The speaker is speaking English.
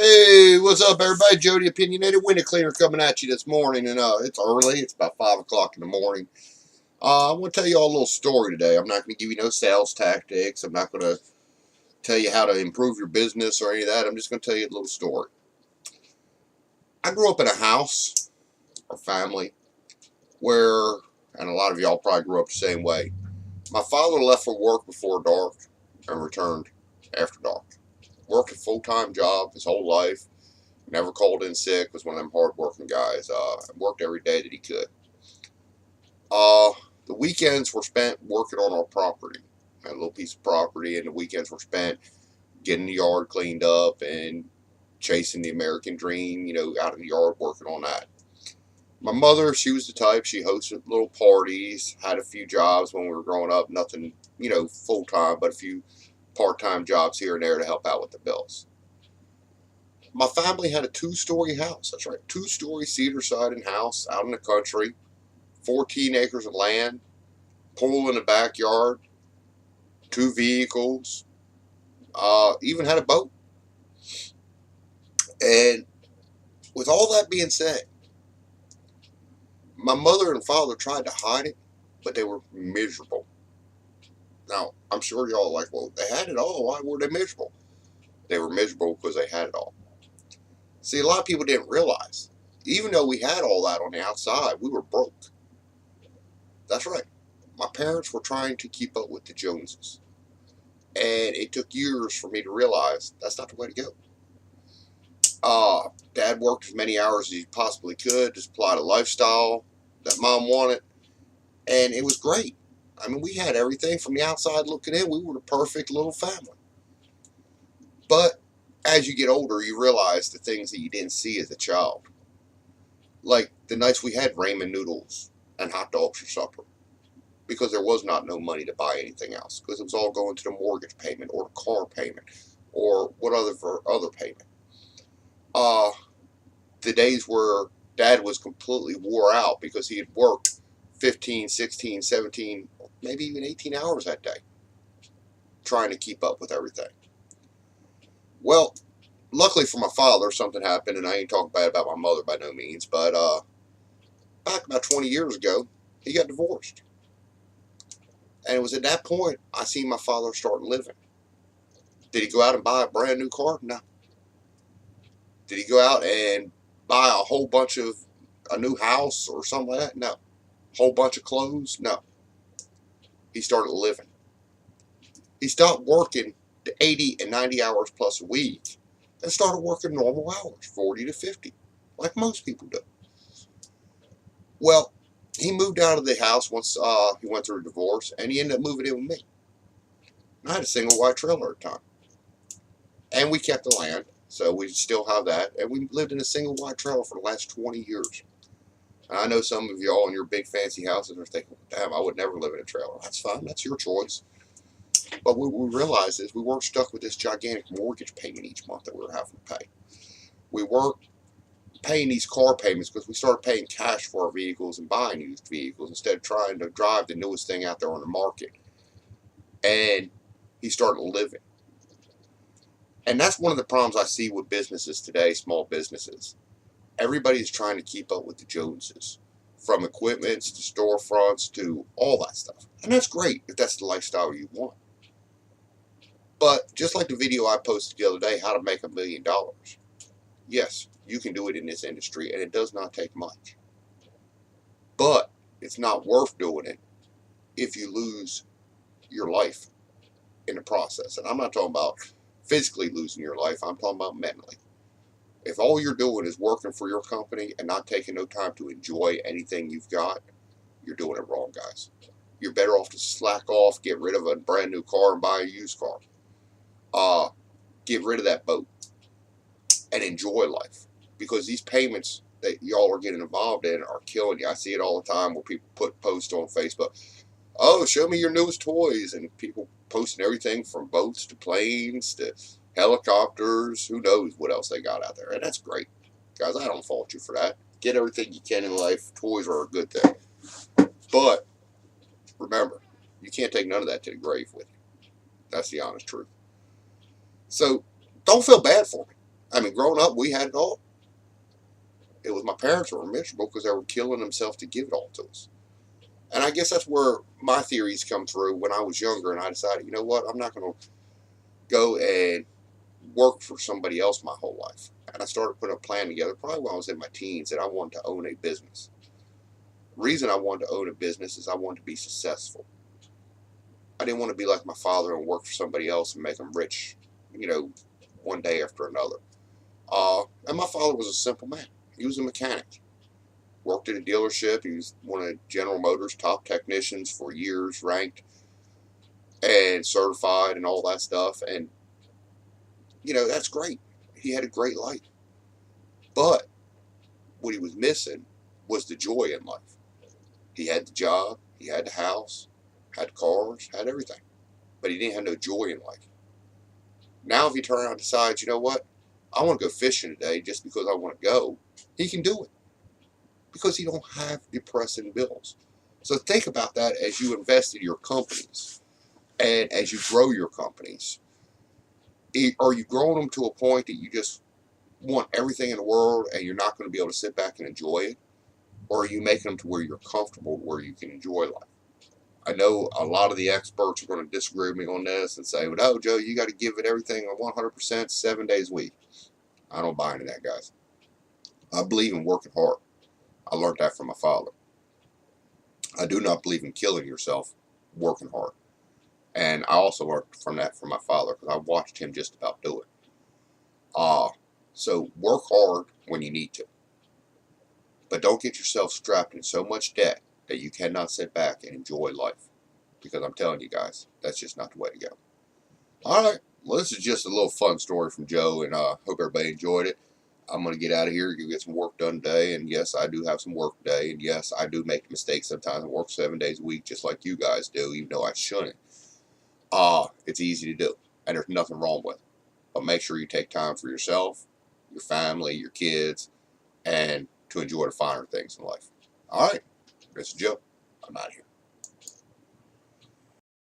Hey, what's up, everybody? Jody Opinionated Window Cleaner coming at you this morning, and it's early. It's about 5 o'clock in the morning. I want to tell you all a little story today. I'm not going to give you no sales tactics. I'm not going to tell you how to improve your business or any of that. I'm just going to tell you a little story. I grew up in a house, or family, where, and a lot of y'all probably grew up the same way, my father left for work before dark and returned after dark. Worked a full-time job his whole life. Never called in sick. Was one of them hard-working guys. Worked every day that he could. The weekends were spent working on our property. A little piece of property, and the weekends were spent getting the yard cleaned up and chasing the American dream, out in the yard working on that. My mother, she was the type, she hosted little parties, had a few jobs when we were growing up. Nothing, full-time, but a few part-time jobs here and there to help out with the bills. My family had a two-story house. That's right, two-story cedar siding house out in the country, 14 acres of land, pool in the backyard, 2 vehicles, even had a boat. And with all that being said, my mother and father tried to hide it, but they were miserable. Now, I'm sure y'all are like, well, they had it all. Why were they miserable? They were miserable because they had it all. See, a lot of people didn't realize, even though we had all that on the outside, we were broke. That's right. My parents were trying to keep up with the Joneses. And it took years for me to realize that's not the way to go. Dad worked as many hours as he possibly could to supply the lifestyle that Mom wanted. And it was great. I mean, we had everything from the outside looking in. We were the perfect little family. But as you get older, you realize the things that you didn't see as a child. Like the nights we had ramen noodles and hot dogs for supper. Because there was not no money to buy anything else. Because it was all going to the mortgage payment or the car payment or other payment. The days where Dad was completely wore out because he had worked 15, 16, 17, maybe even 18 hours that day trying to keep up with everything. Well, luckily for my father, something happened, and I ain't talking bad about my mother by no means, but back about 20 years ago, he got divorced. And it was at that point I seen my father start living. Did he go out and buy a brand new car? No. Did he go out and buy a whole bunch of a new house or something like that? No. Whole bunch of clothes? No. He started living. He stopped working the 80 and 90 hours plus a week and started working normal hours, 40 to 50, like most people do. Well, he moved out of the house once he went through a divorce, and he ended up moving in with me. I had a single wide trailer at the time. And we kept the land, so we still have that. And we lived in a single wide trailer for the last 20 years. And I know some of y'all in your big fancy houses are thinking, damn, I would never live in a trailer. That's fine. That's your choice. But what we realized is we weren't stuck with this gigantic mortgage payment each month that we were having to pay. We weren't paying these car payments because we started paying cash for our vehicles and buying used vehicles instead of trying to drive the newest thing out there on the market. And he started living. And that's one of the problems I see with businesses today, small businesses. Everybody's trying to keep up with the Joneses, from equipments to storefronts to all that stuff. And that's great if that's the lifestyle you want. But just like the video I posted the other day, how to make $1 million. Yes, you can do it in this industry, and it does not take much. But it's not worth doing it if you lose your life in the process. And I'm not talking about physically losing your life. I'm talking about mentally. If all you're doing is working for your company and not taking no time to enjoy anything you've got, you're doing it wrong, guys. You're better off to slack off, get rid of a brand new car and buy a used car. Get rid of that boat and enjoy life. Because these payments that y'all are getting involved in are killing you. I see it all the time where people put posts on Facebook. Oh, show me your newest toys. And people posting everything from boats to planes to helicopters. Who knows what else they got out there. And that's great. Guys, I don't fault you for that. Get everything you can in life. Toys are a good thing. But remember, you can't take none of that to the grave with you. That's the honest truth. So don't feel bad for me. I mean, growing up, we had it all. It was my parents who were miserable because they were killing themselves to give it all to us. And I guess that's where my theories come through when I was younger and I decided, you know what, I'm not going to go and work for somebody else my whole life. And I started putting a plan together probably when I was in my teens that I wanted to own a business. The reason I wanted to own a business is I wanted to be successful. I didn't want to be like my father and work for somebody else and make them rich, you know, one day after another. And my father was a simple man. He was a mechanic. Worked at a dealership. He was one of General Motors' top technicians for years, ranked and certified and all that stuff. And, you know, that's great. He had a great life. But what he was missing was the joy in life. He had the job, he had the house, had cars, had everything. But he didn't have no joy in life. Now, if he turns around and decides, you know what, I want to go fishing today just because I want to go, he can do it because he don't have depressing bills. So think about that as you invest in your companies and as you grow your companies. Are you growing them to a point that you just want everything in the world and you're not going to be able to sit back and enjoy it? Or are you making them to where you're comfortable, where you can enjoy life? I know a lot of the experts are going to disagree with me on this and say, well, no, Joe, you got to give it everything 100% 7 days a week. I don't buy into that, guys. I believe in working hard. I learned that from my father. I do not believe in killing yourself working hard. And I also learned from that from my father because I watched him just about do it. So work hard when you need to. But don't get yourself strapped in so much debt that you cannot sit back and enjoy life. Because I'm telling you guys, that's just not the way to go. All right. Well, this is just a little fun story from Joe, and I hope everybody enjoyed it. I'm going to get out of here, get some work done today, and yes, I do have some work today, and yes, I do make mistakes sometimes. I work 7 days a week just like you guys do, even though I shouldn't. It's easy to do, and there's nothing wrong with it. But make sure you take time for yourself, your family, your kids, and to enjoy the finer things in life. All right. This is Joe. I'm out of here.